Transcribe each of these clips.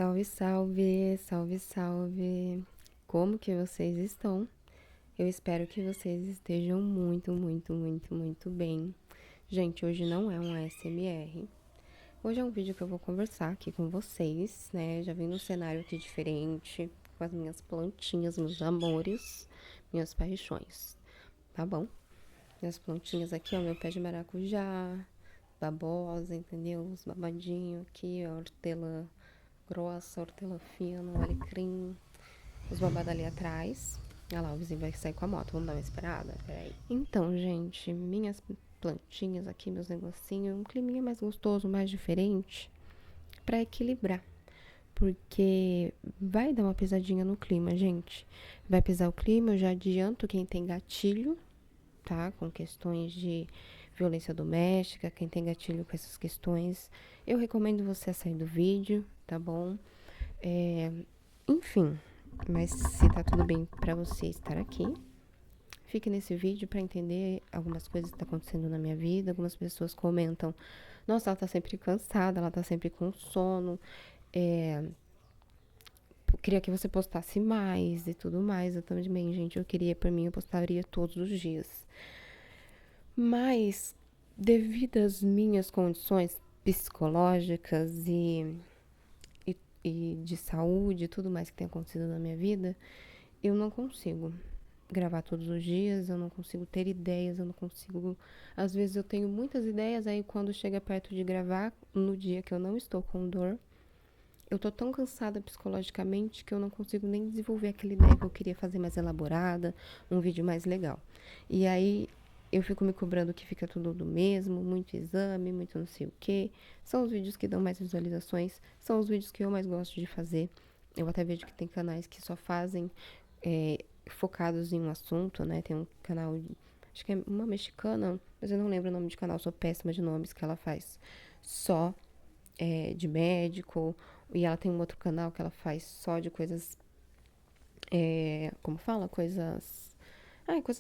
Salve, salve, salve, salve. Como que vocês estão? Eu espero que vocês estejam muito, muito, muito, muito bem. Gente, hoje não é um ASMR. Hoje é um vídeo que eu vou conversar aqui com vocês, né? Já vim num cenário aqui diferente, com as minhas plantinhas, meus amores, minhas paixões, tá bom? Minhas plantinhas aqui, ó, meu pé de maracujá, babosa, entendeu? Os babadinhos aqui, ó, hortelã grossa, hortelã fina, alecrim, os babados ali atrás. Olha lá, o vizinho vai sair com a moto, vamos dar uma esperada? Peraí. Então, gente, minhas plantinhas aqui, meus negocinhos, um climinha mais gostoso, mais diferente, pra equilibrar. Porque vai dar uma pesadinha no clima, gente. Vai pesar o clima, eu já adianto quem tem gatilho, tá? Com questões de violência doméstica, quem tem gatilho com essas questões, eu recomendo você sair do vídeo, tá bom? Enfim, mas se tá tudo bem pra você estar aqui, fique nesse vídeo pra entender algumas coisas que tá acontecendo na minha vida. Algumas pessoas comentam, nossa, ela tá sempre cansada, ela tá sempre com sono, queria que você postasse mais e tudo mais. Eu também, gente, eu queria, por mim, eu postaria todos os dias. Mas, devido às minhas condições psicológicas e de saúde e tudo mais que tem acontecido na minha vida, eu não consigo gravar todos os dias, eu não consigo ter ideias, eu não consigo. Às vezes eu tenho muitas ideias, aí quando chega perto de gravar, no dia que eu não estou com dor, eu tô tão cansada psicologicamente que eu não consigo nem desenvolver aquela ideia que eu queria fazer mais elaborada, um vídeo mais legal. E aí eu fico me cobrando que fica tudo do mesmo, muito exame, muito não sei o que. São os vídeos que dão mais visualizações, são os vídeos que eu mais gosto de fazer. Eu até vejo que tem canais que só fazem focados em um assunto, né? Tem um canal, acho que é uma mexicana, mas eu não lembro o nome de canal, sou péssima de nomes, que ela faz só de médico. E ela tem um outro canal que ela faz só de coisas, como fala? Coisas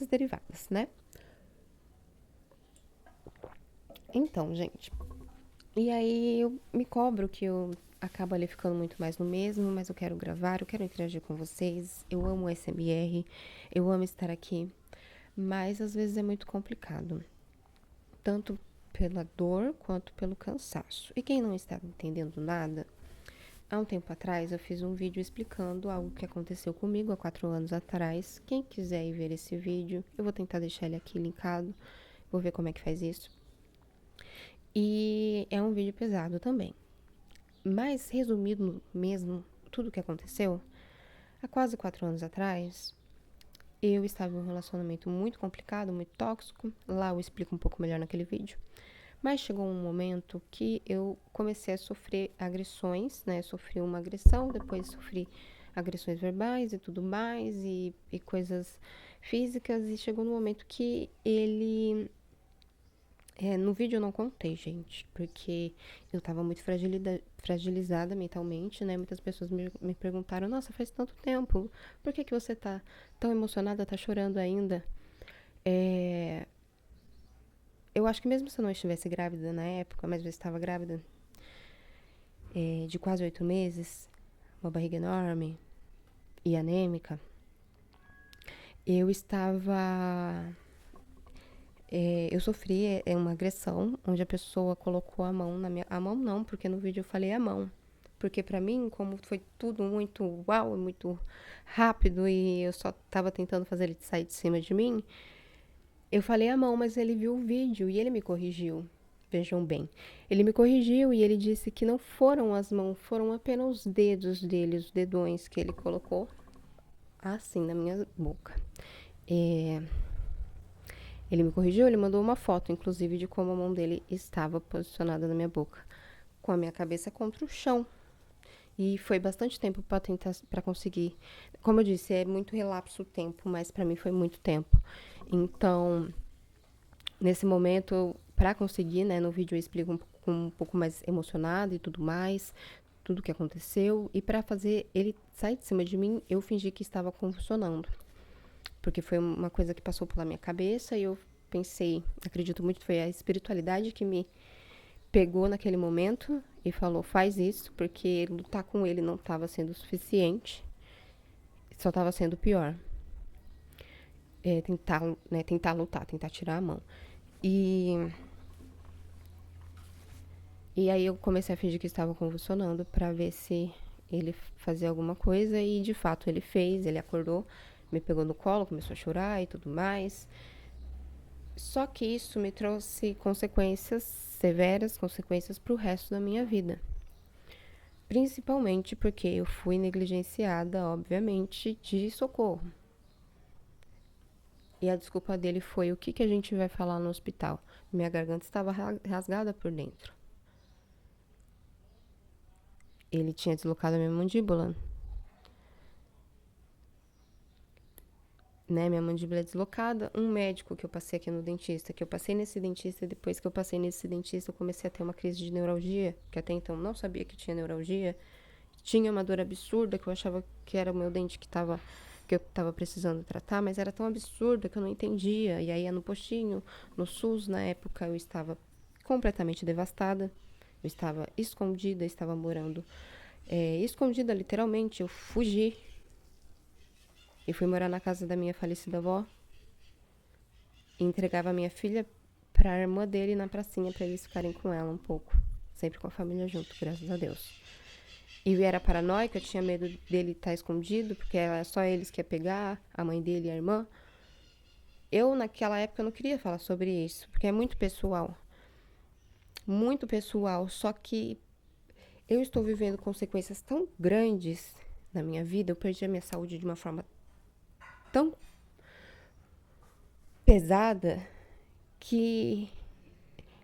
derivadas, né? Então, gente, e aí eu me cobro que eu acabo ali ficando muito mais no mesmo, mas eu quero gravar, eu quero interagir com vocês, eu amo o SMR, eu amo estar aqui, mas às vezes é muito complicado, tanto pela dor quanto pelo cansaço. E quem não está entendendo nada, há um tempo atrás eu fiz um vídeo explicando algo que aconteceu comigo há 4 anos atrás. Quem quiser ir ver esse vídeo, eu vou tentar deixar ele aqui linkado, vou ver como é que faz isso. E é um vídeo pesado também. Mas, resumindo mesmo tudo o que aconteceu, há quase 4 anos atrás, eu estava em um relacionamento muito complicado, muito tóxico. Lá eu explico um pouco melhor naquele vídeo. Mas chegou um momento que eu comecei a sofrer agressões, né? Sofri uma agressão, depois sofri agressões verbais e tudo mais, e coisas físicas. E chegou no momento que ele no vídeo eu não contei, gente, porque eu tava muito fragilizada mentalmente, né? Muitas pessoas me perguntaram, nossa, faz tanto tempo, por que você tá tão emocionada, tá chorando ainda? Eu acho que mesmo se eu não estivesse grávida na época, mas eu estava grávida de quase 8 meses, uma barriga enorme e anêmica, eu estava eu sofri uma agressão onde a pessoa colocou a mão na minha. A mão não, porque no vídeo eu falei a mão. Porque pra mim, como foi tudo muito uau, muito rápido e eu só tava tentando fazer ele sair de cima de mim, eu falei a mão, mas ele viu o vídeo e ele me corrigiu. Vejam bem. Ele me corrigiu e ele disse que não foram as mãos, foram apenas os dedos dele, os dedões que ele colocou assim na minha boca. Ele me corrigiu, ele mandou uma foto, inclusive, de como a mão dele estava posicionada na minha boca, com a minha cabeça contra o chão. E foi bastante tempo para tentar, para conseguir. Como eu disse, é muito relapso o tempo, mas para mim foi muito tempo. Então, nesse momento, para conseguir, né, no vídeo eu explico um pouco mais emocionado e tudo mais, tudo o que aconteceu. E para fazer ele sair de cima de mim, eu fingi que estava convulsionando. Porque foi uma coisa que passou pela minha cabeça e eu pensei, acredito muito, foi a espiritualidade que me pegou naquele momento e falou, faz isso, porque lutar com ele não estava sendo suficiente, só estava sendo pior. Tentar lutar, tentar tirar a mão. E aí eu comecei a fingir que estava convulsionando pra ver se ele fazia alguma coisa, e de fato ele fez, ele acordou, me pegou no colo, começou a chorar e tudo mais. Só que isso me trouxe consequências severas, consequências pro resto da minha vida. Principalmente porque eu fui negligenciada, obviamente, de socorro. E a desculpa dele foi, o que a gente vai falar no hospital? Minha garganta estava rasgada por dentro. Ele tinha deslocado a minha mandíbula. Minha mandíbula é deslocada. Um médico que eu passei aqui no dentista, que eu passei nesse dentista, e depois que eu passei nesse dentista, eu comecei a ter uma crise de neuralgia, que até então não sabia que tinha neuralgia. Tinha uma dor absurda, que eu achava que era o meu dente que eu tava precisando tratar, mas era tão absurda que eu não entendia. E aí ia no postinho, no SUS, na época eu estava completamente devastada. Eu estava escondida, estava morando escondida literalmente. Eu fugi e fui morar na casa da minha falecida avó. E entregava a minha filha pra irmã dele na pracinha pra eles ficarem com ela um pouco. Sempre com a família junto, graças a Deus. E eu era paranoica, eu tinha medo dele estar escondido, porque era só eles que ia pegar, a mãe dele e a irmã. Eu, naquela época, não queria falar sobre isso, porque é muito pessoal. Muito pessoal, só que eu estou vivendo consequências tão grandes na minha vida, eu perdi a minha saúde de uma forma tão pesada, que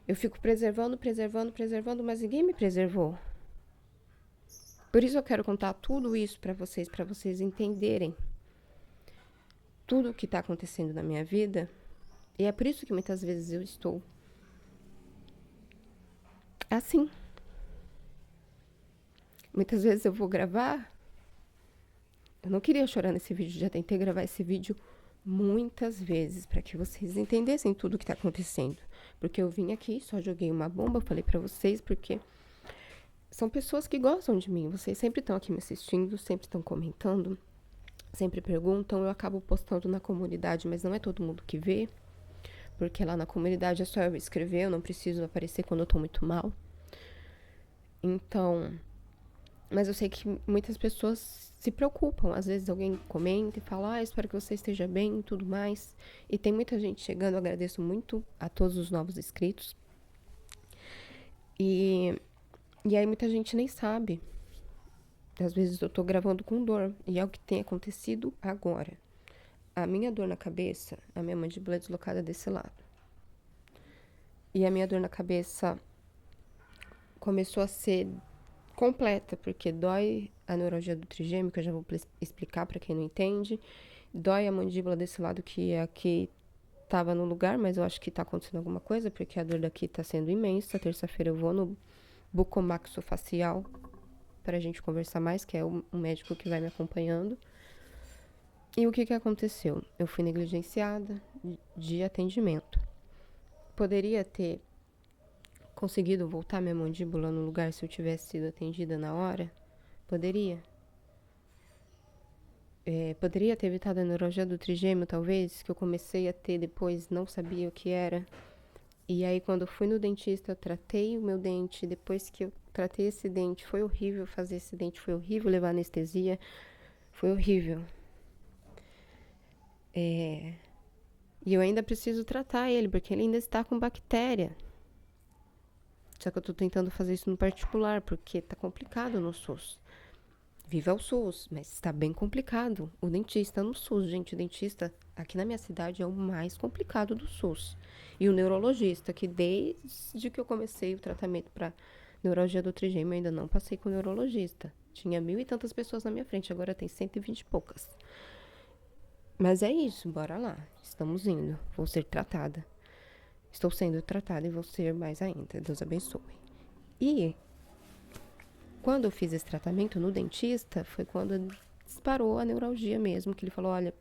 eu fico preservando, mas ninguém me preservou. Por isso eu quero contar tudo isso para vocês entenderem tudo o que está acontecendo na minha vida. E é por isso que muitas vezes eu estou assim. Muitas vezes eu vou gravar. Eu não queria chorar nesse vídeo, já tentei gravar esse vídeo muitas vezes para que vocês entendessem tudo o que está acontecendo. Porque eu vim aqui, só joguei uma bomba, falei para vocês, porque são pessoas que gostam de mim. Vocês sempre estão aqui me assistindo, sempre estão comentando, sempre perguntam. Eu acabo postando na comunidade, mas não é todo mundo que vê, porque lá na comunidade é só eu escrever, eu não preciso aparecer quando eu tô muito mal. Então, mas eu sei que muitas pessoas se preocupam. Às vezes alguém comenta e fala, espero que você esteja bem e tudo mais. E tem muita gente chegando, eu agradeço muito a todos os novos inscritos. E aí muita gente nem sabe. Às vezes eu tô gravando com dor, e é o que tem acontecido agora. A minha dor na cabeça, a minha mandíbula é deslocada desse lado. E a minha dor na cabeça começou a ser completa, porque dói a neuralgia do trigêmeo, que eu já vou explicar para quem não entende. Dói a mandíbula desse lado, que aqui tava no lugar, mas eu acho que tá acontecendo alguma coisa, porque a dor daqui tá sendo imensa. Terça-feira eu vou no bucomaxofacial pra gente conversar mais, que é o médico que vai me acompanhando. E o que aconteceu? Eu fui negligenciada de atendimento. Poderia ter conseguido voltar minha mandíbula no lugar se eu tivesse sido atendida na hora? Poderia. Poderia ter evitado a neuralgia do trigêmeo, talvez, que eu comecei a ter depois, não sabia o que era. E aí, quando eu fui no dentista, eu tratei o meu dente. Depois que eu tratei esse dente, foi horrível fazer esse dente, foi horrível levar anestesia, foi horrível. E eu ainda preciso tratar ele, porque ele ainda está com bactéria. Só que eu tô tentando fazer isso no particular, porque tá complicado no SUS. Viva o SUS, mas está bem complicado. O dentista no SUS, gente, o dentista aqui na minha cidade é o mais complicado do SUS. E o neurologista, que desde que eu comecei o tratamento para neuralgia do trigêmeo, eu ainda não passei com o neurologista. Tinha 1000 e tantas pessoas na minha frente, agora tem 120 e poucas. Mas é isso, bora lá. Estamos indo. Vou ser tratada. Estou sendo tratada e vou ser mais ainda. Deus abençoe. E quando eu fiz esse tratamento no dentista, foi quando disparou a neuralgia mesmo, que ele falou, olha,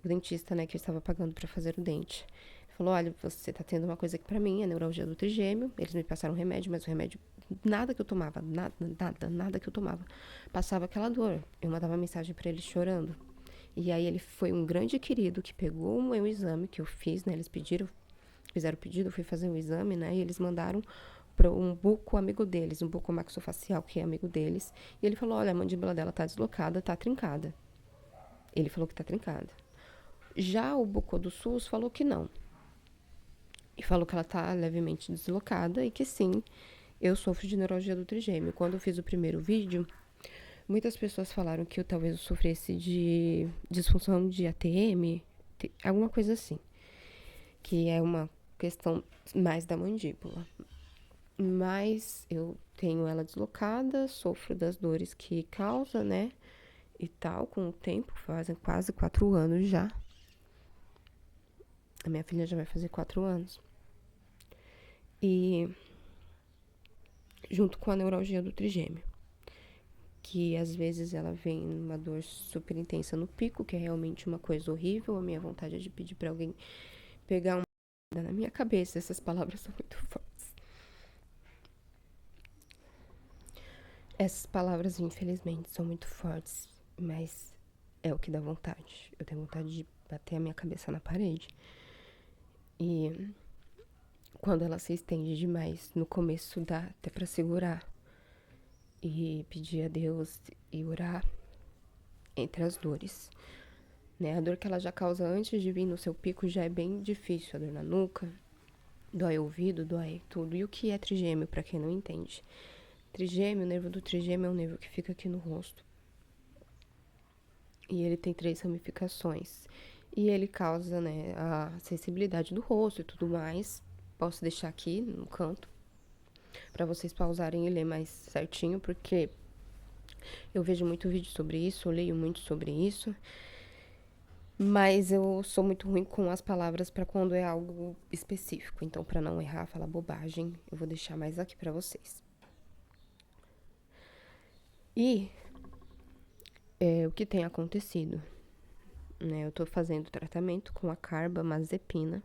o dentista, que eu estava pagando para fazer o dente, falou, olha, você tá tendo uma coisa aqui pra mim, é neuralgia do trigêmeo. Eles me passaram um remédio, mas o remédio, nada que eu tomava, nada que eu tomava, passava aquela dor. Eu mandava mensagem pra ele chorando. E aí ele foi um grande querido que pegou o meu exame que eu fiz, né? Eles fizeram o pedido, eu fui fazer o exame, né? E eles mandaram para um buco amigo deles, um buco maxofacial, que é amigo deles. E ele falou, olha, a mandíbula dela tá deslocada, tá trincada. Ele falou que tá trincada. Já o buco do SUS falou que não. E falou que ela tá levemente deslocada e que sim, eu sofro de neuralgia do trigêmeo. Quando eu fiz o primeiro vídeo, muitas pessoas falaram que eu talvez eu sofresse de disfunção de ATM, alguma coisa assim. Que é uma questão mais da mandíbula. Mas eu tenho ela deslocada, sofro das dores que causa, né? E tal, com o tempo, fazem quase 4 anos já. A minha filha já vai fazer 4 anos. E junto com a neuralgia do trigêmeo, que às vezes ela vem uma dor super intensa no pico, que é realmente uma coisa horrível. A minha vontade é de pedir pra alguém pegar uma na minha cabeça. Essas palavras são muito fortes. Essas palavras, infelizmente, são muito fortes, mas é o que dá vontade. Eu tenho vontade de bater a minha cabeça na parede. E quando ela se estende demais, no começo dá até pra segurar e pedir a Deus e orar entre as dores. Né? A dor que ela já causa antes de vir no seu pico já é bem difícil. A dor na nuca, dói o ouvido, dói tudo. E o que é trigêmeo, pra quem não entende? Trigêmeo, o nervo do trigêmeo é um nervo que fica aqui no rosto. E ele tem 3 ramificações. E ele causa, né, a sensibilidade do rosto e tudo mais. Posso deixar aqui no canto para vocês pausarem e ler mais certinho, porque eu vejo muito vídeo sobre isso, eu leio muito sobre isso. Mas eu sou muito ruim com as palavras para quando é algo específico. Então, para não errar, falar bobagem, eu vou deixar mais aqui para vocês. E o que tem acontecido? Né, eu tô fazendo tratamento com a carbamazepina,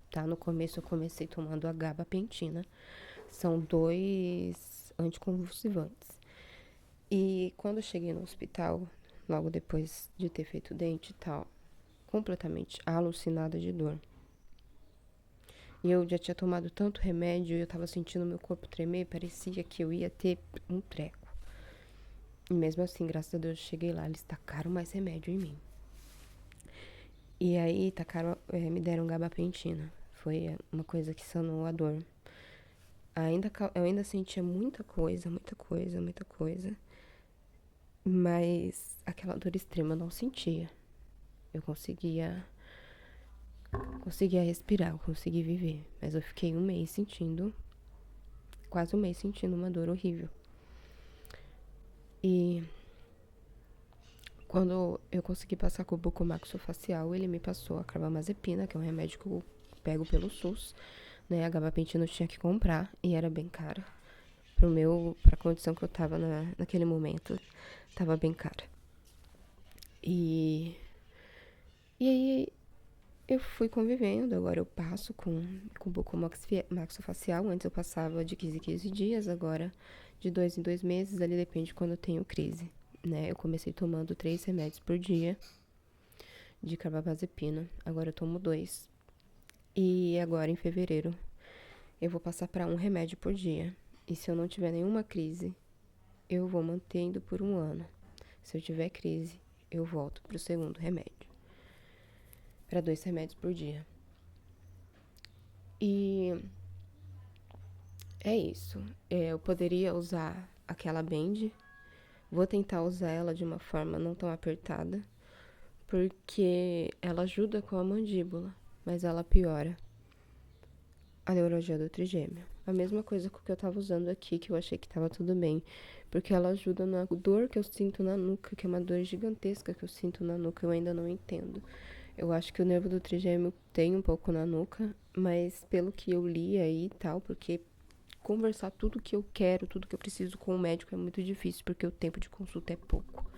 tá? No começo eu comecei tomando a gabapentina. São 2 anticonvulsivantes. E quando eu cheguei no hospital, logo depois de ter feito o dente e tal, completamente alucinada de dor. E eu já tinha tomado tanto remédio e eu tava sentindo meu corpo tremer, parecia que eu ia ter um treco. E mesmo assim, graças a Deus, eu cheguei lá, eles tacaram mais remédio em mim. E aí, me deram gabapentina. Foi uma coisa que sanou a dor. Eu ainda sentia muita coisa. Mas aquela dor extrema eu não sentia. Eu conseguia respirar, eu conseguia viver. Mas eu fiquei quase um mês sentindo uma dor horrível. E quando eu consegui passar com o bucomaxofacial, ele me passou a carbamazepina, que é um remédio que eu pego pelo SUS, né? A gabapentina eu tinha que comprar e era bem cara. Pra condição que eu tava naquele momento, tava bem cara. E aí eu fui convivendo, agora eu passo com o bucomaxofacial. Antes eu passava de 15 em 15 dias, agora de 2 em 2 meses, ali depende de quando eu tenho crise, né? Eu comecei tomando 3 remédios por dia de carbamazepina, agora eu tomo 2. E agora em fevereiro eu vou passar para 1 remédio por dia. E se eu não tiver nenhuma crise, eu vou mantendo por 1 ano. Se eu tiver crise, eu volto pro segundo remédio. Para 2 remédios por dia. E é isso. Eu poderia usar aquela Band. Vou tentar usar ela de uma forma não tão apertada, porque ela ajuda com a mandíbula, mas ela piora a neuralgia do trigêmeo. A mesma coisa com o que eu tava usando aqui, que eu achei que tava tudo bem, porque ela ajuda na dor que eu sinto na nuca, que é uma dor gigantesca que eu sinto na nuca, eu ainda não entendo. Eu acho que o nervo do trigêmeo tem um pouco na nuca, mas pelo que eu li aí e tal, porque conversar tudo que eu quero, tudo que eu preciso com o médico é muito difícil, porque o tempo de consulta é pouco.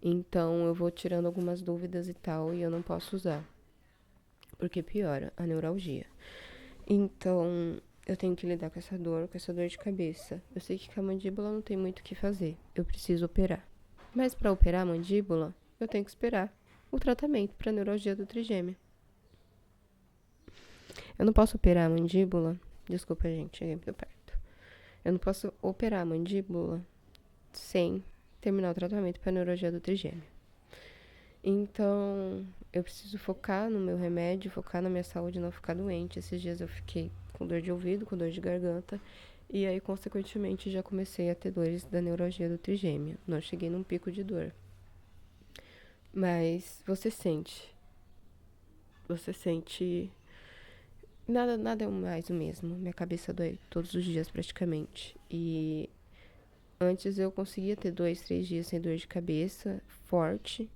Então eu vou tirando algumas dúvidas e tal, e eu não posso usar. porque piora a neuralgia. Então, eu tenho que lidar com essa dor de cabeça. Eu sei que com a mandíbula não tem muito o que fazer. Eu preciso operar. Mas para operar a mandíbula, eu tenho que esperar o tratamento para neuralgia do trigêmeo. Eu não posso operar a mandíbula. Desculpa, gente, cheguei muito perto. Eu não posso operar a mandíbula sem terminar o tratamento para neuralgia do trigêmeo. Então, eu preciso focar no meu remédio, focar na minha saúde, não ficar doente. Esses dias eu fiquei com dor de ouvido, com dor de garganta. E aí, consequentemente, já comecei a ter dores da neuralgia do trigêmeo. Não cheguei num pico de dor. Mas você sente. Nada é mais o mesmo. Minha cabeça dói todos os dias praticamente. E antes eu conseguia ter 2, 3 dias sem dor de cabeça forte.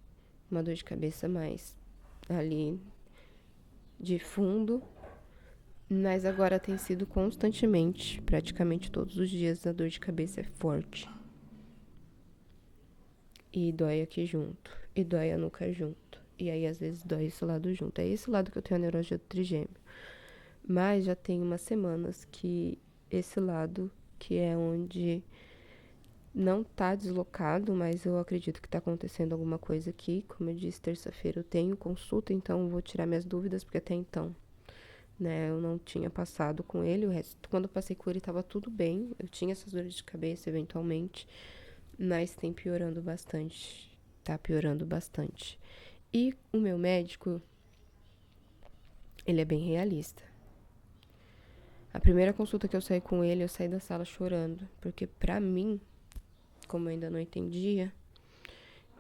Uma dor de cabeça mais ali de fundo. Mas agora tem sido constantemente, praticamente todos os dias, a dor de cabeça é forte. E dói aqui junto. E dói a nuca junto. E aí, às vezes, dói esse lado junto. É esse lado que eu tenho a neuralgia do trigêmeo. Mas já tem umas semanas que esse lado, que é onde não tá deslocado, mas eu acredito que tá acontecendo alguma coisa aqui. Como eu disse, terça-feira eu tenho consulta, então eu vou tirar minhas dúvidas, porque até então, né, eu não tinha passado com ele. O resto, quando eu passei com ele, tava tudo bem. Eu tinha essas dores de cabeça, eventualmente, mas tem piorando bastante. Tá piorando bastante. E o meu médico, ele é bem realista. A primeira consulta que eu saí com ele, eu saí da sala chorando, porque pra mim, como eu ainda não entendia,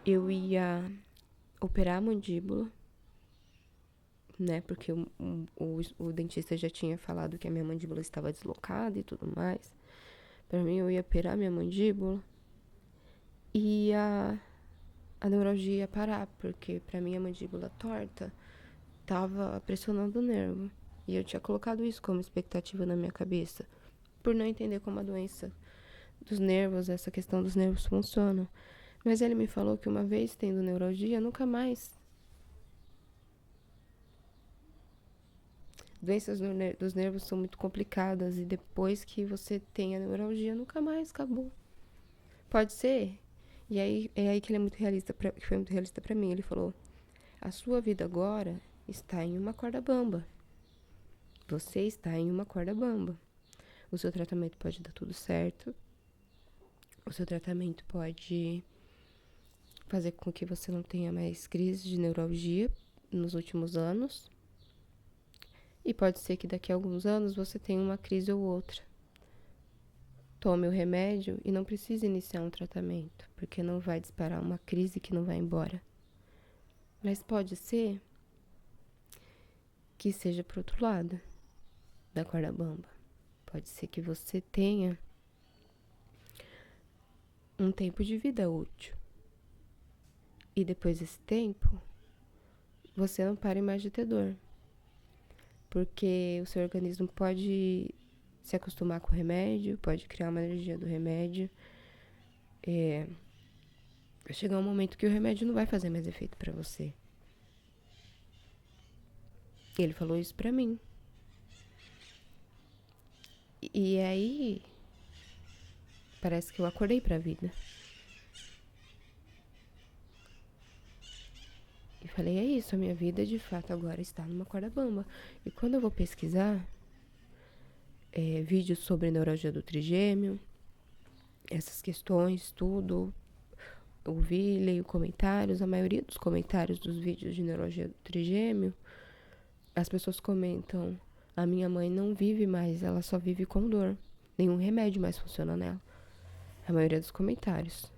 eu ia operar a mandíbula, né, porque o dentista já tinha falado que a minha mandíbula estava deslocada e tudo mais. Pra mim, eu ia operar minha mandíbula e a neuralgia ia parar, porque pra mim a mandíbula torta tava pressionando o nervo. E eu tinha colocado isso como expectativa na minha cabeça, por não entender como a doença dos nervos, essa questão dos nervos funciona. Mas ele me falou que uma vez tendo neuralgia, nunca mais. Doenças dos nervos são muito complicadas e depois que você tem a neuralgia, nunca mais, acabou. Pode ser. E aí é aí que ele é muito realista, que foi muito realista pra mim. Ele falou: a sua vida agora está em uma corda bamba. Você está em uma corda bamba. O seu tratamento pode dar tudo certo. O seu tratamento pode fazer com que você não tenha mais crise de neuralgia nos últimos anos. E pode ser que daqui a alguns anos você tenha uma crise ou outra. Tome o remédio e não precise iniciar um tratamento, porque não vai disparar uma crise que não vai embora. Mas pode ser que seja pro outro lado da corda bamba. Pode ser que você tenha um tempo de vida útil. E depois desse tempo, você não pare mais de ter dor. Porque o seu organismo pode se acostumar com o remédio, pode criar uma alergia do remédio. Vai chegar um momento que o remédio não vai fazer mais efeito pra você. Ele falou isso pra mim. E aí, parece que eu acordei pra vida. E falei, é isso, a minha vida de fato agora está numa corda bamba. E quando eu vou pesquisar vídeos sobre neuralgia do trigêmeo, essas questões, tudo, ouvi, leio comentários, a maioria dos comentários dos vídeos de neuralgia do trigêmeo, as pessoas comentam: a minha mãe não vive mais, ela só vive com dor. Nenhum remédio mais funciona nela. A maioria dos comentários.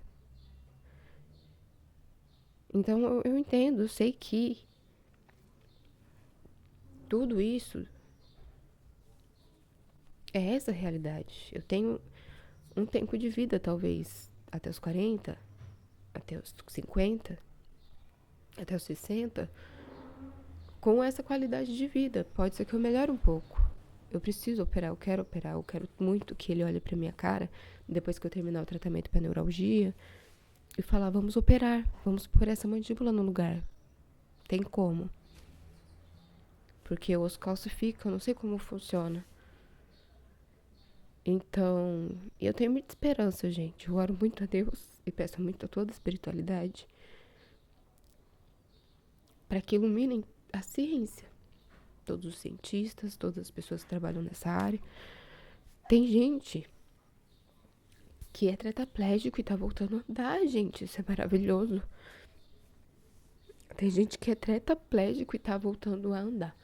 Então eu entendo, eu sei que tudo isso é essa realidade. Eu tenho um tempo de vida, talvez, até os 40, até os 50, até os 60, com essa qualidade de vida. Pode ser que eu melhore um pouco. Eu preciso operar, eu quero muito que ele olhe pra minha cara, depois que eu terminar o tratamento pra neuralgia, e falar: vamos operar, vamos pôr essa mandíbula no lugar. Tem como. porque o osso calcifica, eu não sei como funciona. Então, eu tenho muita esperança, gente. Eu oro muito a Deus e peço muito a toda a espiritualidade para que iluminem a ciência. Todos os cientistas, todas as pessoas que trabalham nessa área. Tem gente que é tetraplégico e tá voltando a andar, gente. Isso é maravilhoso. Tem gente que é tetraplégico e tá voltando a andar.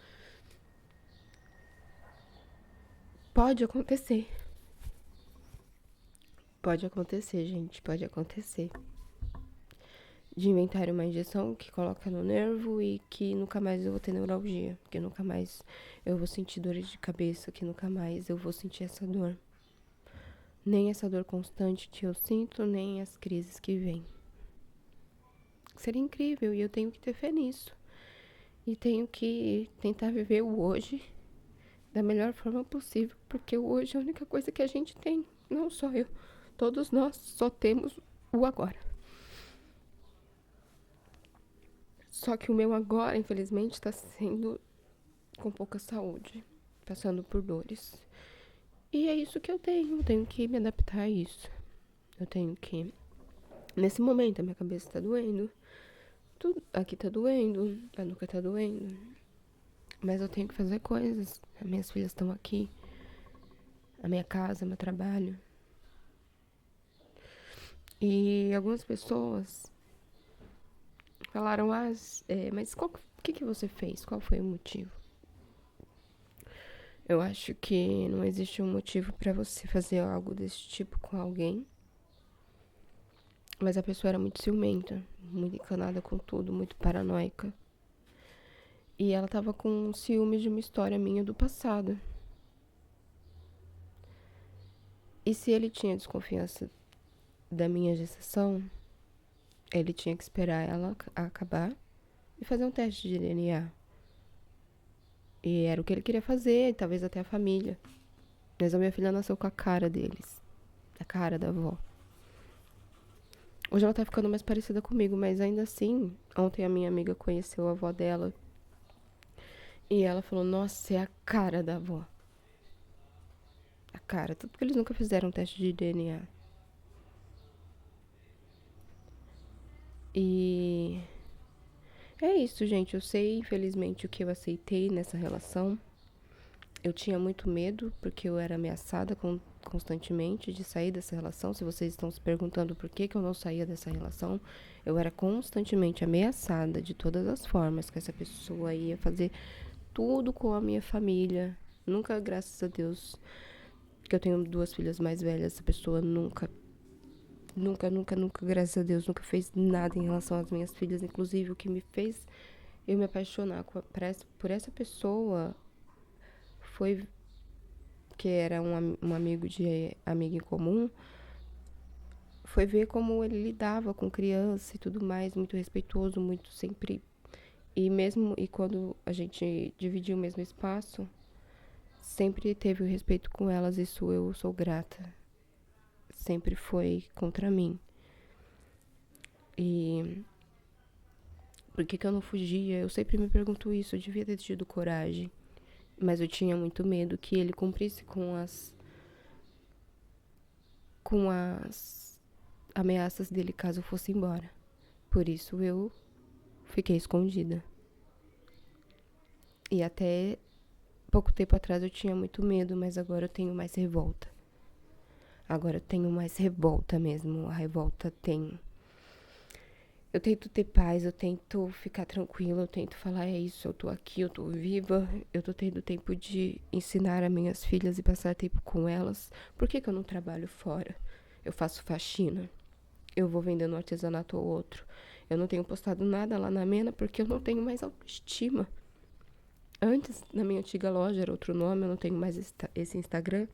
Pode acontecer. Pode acontecer, gente. Pode acontecer. De inventar uma injeção que coloca no nervo e que nunca mais eu vou ter neuralgia. Que nunca mais eu vou sentir dores de cabeça. Que nunca mais eu vou sentir essa dor. Nem essa dor constante que eu sinto, nem as crises que vêm. Seria incrível e eu tenho que ter fé nisso. E tenho que tentar viver o hoje da melhor forma possível, porque o hoje é a única coisa que a gente tem, não só eu. Todos nós só temos o agora. Só que o meu agora, infelizmente, está sendo com pouca saúde, passando por dores. E é isso que eu tenho que me adaptar a isso. Eu tenho que... Nesse momento, a minha cabeça tá doendo, tudo aqui tá doendo, a nuca tá doendo. Mas eu tenho que fazer coisas. As minhas filhas estão aqui. A minha casa, meu trabalho. E algumas pessoas falaram, mas o que você fez? Qual foi o motivo? Eu acho que não existe um motivo pra você fazer algo desse tipo com alguém. Mas a pessoa era muito ciumenta, muito encanada com tudo, muito paranoica. E ela tava com ciúmes de uma história minha do passado. E se ele tinha desconfiança da minha gestação, ele tinha que esperar ela acabar e fazer um teste de DNA. E era o que ele queria fazer, talvez até a família. Mas a minha filha nasceu com a cara deles. A cara da avó. Hoje ela tá ficando mais parecida comigo, mas ainda assim, ontem a minha amiga conheceu a avó dela. E ela falou, nossa, é a cara da avó. A cara, tudo porque eles nunca fizeram um teste de DNA. E é isso, gente. Eu sei, infelizmente, o que eu aceitei nessa relação. Eu tinha muito medo, porque eu era ameaçada constantemente de sair dessa relação. Se vocês estão se perguntando por que eu não saía dessa relação, eu era constantemente ameaçada de todas as formas que essa pessoa ia fazer tudo com a minha família. Nunca, graças a Deus, que eu tenho 2 filhas mais velhas, essa pessoa nunca, graças a Deus, nunca fez nada em relação às minhas filhas. Inclusive, o que me fez eu me apaixonar por essa pessoa foi que era um amigo de amiga em comum, foi ver como ele lidava com criança e tudo mais, muito respeitoso, muito sempre. E quando a gente dividiu o mesmo espaço, sempre teve o respeito com elas, isso eu sou grata. Sempre foi contra mim. E por que eu não fugia? Eu sempre me pergunto isso, eu devia ter tido coragem. Mas eu tinha muito medo que ele cumprisse com as ameaças dele caso eu fosse embora. Por isso eu fiquei escondida. E até pouco tempo atrás eu tinha muito medo, mas agora eu tenho mais revolta. Agora eu tenho mais revolta mesmo. A revolta tem... Eu tento ter paz, eu tento ficar tranquila, eu tento falar, é isso, eu tô aqui, eu tô viva, eu tô tendo tempo de ensinar as minhas filhas e passar tempo com elas. Por que eu não trabalho fora? Eu faço faxina, eu vou vendendo um artesanato ou outro. Eu não tenho postado nada lá na Mena porque eu não tenho mais autoestima. Antes, na minha antiga loja, era outro nome, eu não tenho mais esse Instagram.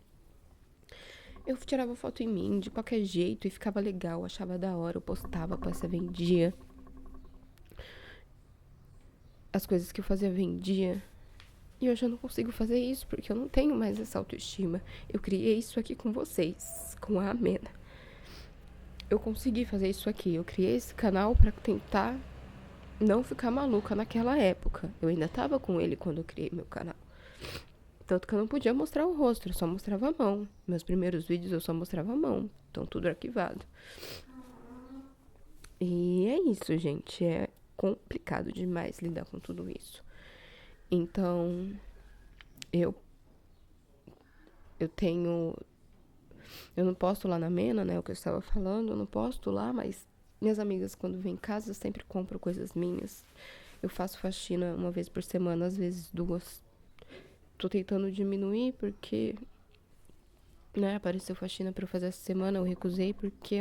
Eu tirava foto em mim de qualquer jeito e ficava legal, achava da hora, eu postava, vendia. As coisas que eu fazia, vendia. E hoje eu não consigo fazer isso porque eu não tenho mais essa autoestima. Eu criei isso aqui com vocês, com a Amena. Eu consegui fazer isso aqui, eu criei esse canal pra tentar não ficar maluca naquela época. Eu ainda tava com ele quando eu criei meu canal. Tanto que eu não podia mostrar o rosto, eu só mostrava a mão. Meus primeiros vídeos eu só mostrava a mão. Então tudo arquivado. E é isso, gente. É complicado demais lidar com tudo isso. Então, eu tenho. Eu não posto lá na Mena, né? O que eu estava falando. Eu não posto lá, mas minhas amigas, quando vêm em casa, sempre compram coisas minhas. Eu faço faxina uma vez por semana, às vezes duas. Tô tentando diminuir porque, né, apareceu faxina pra eu fazer essa semana, eu recusei porque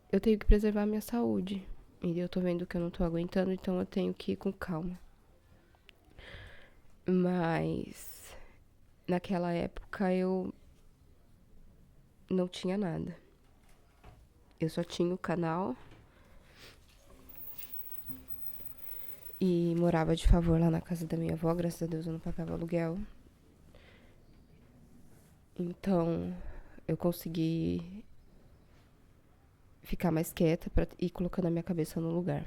eu tenho que preservar a minha saúde. E eu tô vendo que eu não tô aguentando, então eu tenho que ir com calma. Mas naquela época eu não tinha nada. Eu só tinha o canal e morava de favor lá na casa da minha avó, graças a Deus eu não pagava aluguel. Então eu consegui ficar mais quieta pra ir colocando a minha cabeça no lugar.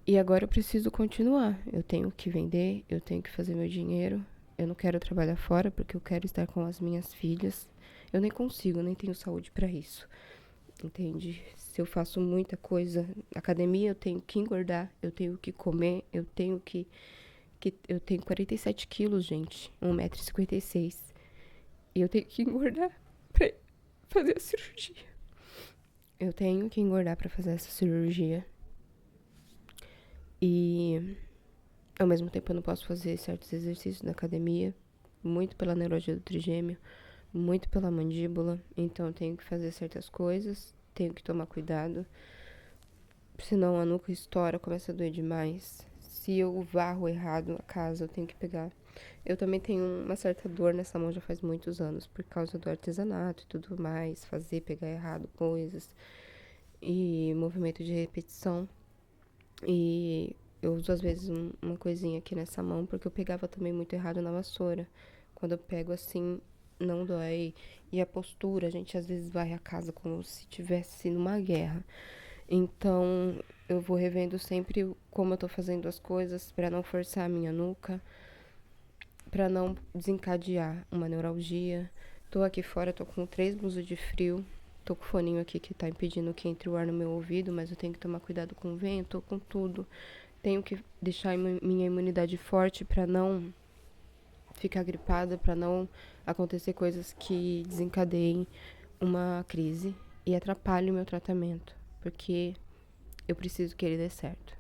E agora eu preciso continuar. Eu tenho que vender, eu tenho que fazer meu dinheiro. Eu não quero trabalhar fora porque eu quero estar com as minhas filhas. Eu nem consigo, nem tenho saúde pra isso. Entende? Se eu faço muita coisa, academia eu tenho que engordar, eu tenho que comer, eu tenho que eu tenho 47 quilos, gente, 1,56 m. E eu tenho que engordar pra fazer a cirurgia. Eu tenho que engordar pra fazer essa cirurgia. E ao mesmo tempo eu não posso fazer certos exercícios na academia, muito pela neurologia do trigêmeo, muito pela mandíbula. Então eu tenho que fazer certas coisas, tenho que tomar cuidado, senão a nuca estoura, começa a doer demais. Se eu varro errado a casa, eu tenho que pegar. Eu também tenho uma certa dor nessa mão já faz muitos anos, por causa do artesanato e tudo mais, pegar errado coisas, e movimento de repetição. E eu uso às vezes uma coisinha aqui nessa mão, porque eu pegava também muito errado na vassoura. Quando eu pego assim, não dói. E a postura, a gente às vezes vai a casa como se tivesse numa guerra. Então, eu vou revendo sempre como eu tô fazendo as coisas pra não forçar a minha nuca, pra não desencadear uma neuralgia. Tô aqui fora, tô com 3 blusas de frio. Tô com o foninho aqui que tá impedindo que entre o ar no meu ouvido, mas eu tenho que tomar cuidado com o vento, com tudo. Tenho que deixar minha imunidade forte pra não ficar gripada, pra não acontecer coisas que desencadeiem uma crise e atrapalhem o meu tratamento, porque eu preciso que ele dê certo.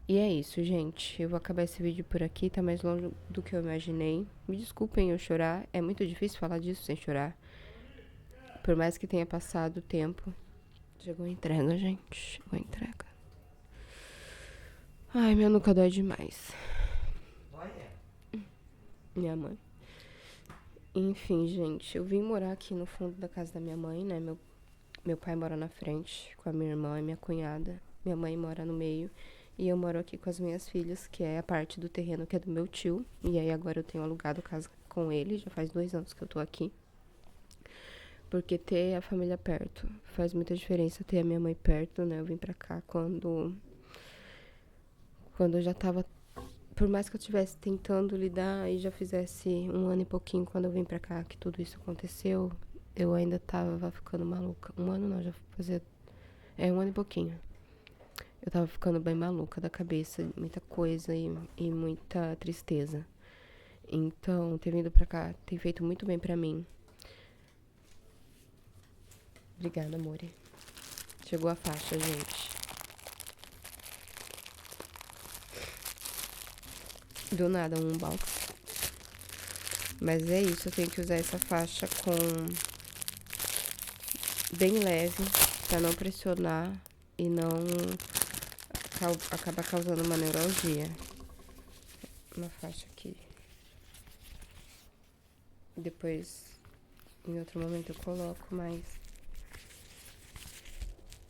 E é isso, gente. Eu vou acabar esse vídeo por aqui, tá mais longe do que eu imaginei. Me desculpem eu chorar, é muito difícil falar disso sem chorar. Por mais que tenha passado o tempo. Chegou a entrega, gente. Chegou a entrega. Ai, minha nuca dói demais. Minha mãe. Enfim, gente, eu vim morar aqui no fundo da casa da minha mãe, né? Meu pai mora na frente com a minha irmã e minha cunhada. Minha mãe mora no meio. E eu moro aqui com as minhas filhas, que é a parte do terreno que é do meu tio. E aí agora eu tenho alugado casa com ele, já faz 2 anos que eu tô aqui. Porque ter a família perto faz muita diferença, ter a minha mãe perto, né? Eu vim pra cá quando eu já tava... Por mais que eu estivesse tentando lidar e já fizesse 1 ano e pouquinho quando eu vim pra cá que tudo isso aconteceu, eu ainda tava ficando maluca. 1 ano não, já fazia... 1 ano e pouquinho. Eu tava ficando bem maluca da cabeça, muita coisa e muita tristeza. Então, ter vindo pra cá tem feito muito bem pra mim. Obrigada, amore. Chegou a faixa, gente. Do nada, um unboxing. Mas é isso, eu tenho que usar essa faixa com... bem leve, pra não pressionar e não acabar causando uma neuralgia. Uma faixa aqui. Depois, em outro momento eu coloco, mas...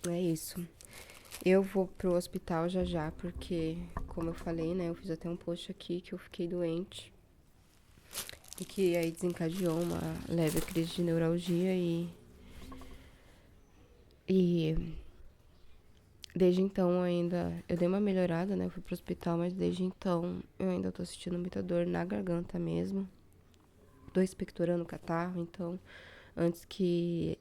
é isso. Eu vou pro hospital já já, porque, como eu falei, né, eu fiz até um post aqui que eu fiquei doente. E que aí desencadeou uma leve crise de neuralgia e Desde então ainda, eu dei uma melhorada, né? Eu fui pro hospital, mas desde então eu ainda tô sentindo muita dor na garganta mesmo. Tô expectorando o catarro, então antes que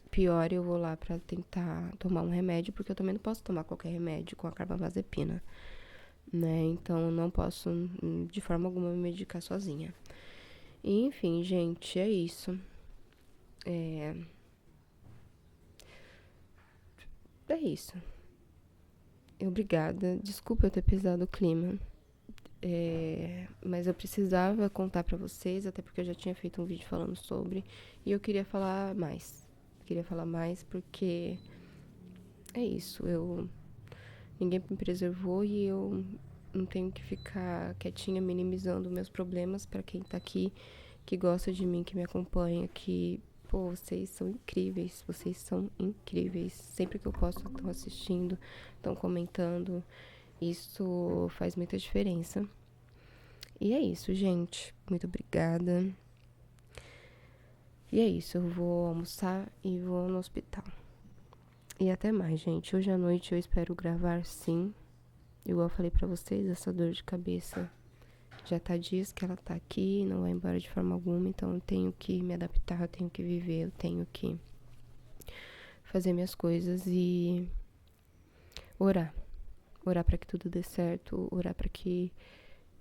piore eu vou lá pra tentar tomar um remédio, porque eu também não posso tomar qualquer remédio com a carbamazepina, né? Então eu não posso de forma alguma me medicar sozinha. E, enfim, gente, é isso. É isso. Obrigada. Desculpa eu ter pesado o clima. Mas eu precisava contar pra vocês, até porque eu já tinha feito um vídeo falando sobre. E eu queria falar mais. Queria falar mais porque é isso. Ninguém me preservou e eu não tenho que ficar quietinha minimizando meus problemas pra quem tá aqui, que gosta de mim, que me acompanha, que, pô, vocês são incríveis. Vocês são incríveis. Sempre que eu posto, estão assistindo, estão comentando. Isso faz muita diferença. E é isso, gente. Muito obrigada. E é isso, eu vou almoçar e vou no hospital. E até mais, gente. Hoje à noite eu espero gravar sim. Igual eu falei pra vocês, essa dor de cabeça já tá dias que ela tá aqui, não vai embora de forma alguma, então eu tenho que me adaptar, eu tenho que viver, eu tenho que fazer minhas coisas e orar. Orar pra que tudo dê certo, orar pra que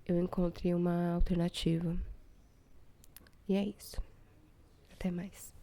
eu encontre uma alternativa. E é isso. Até mais.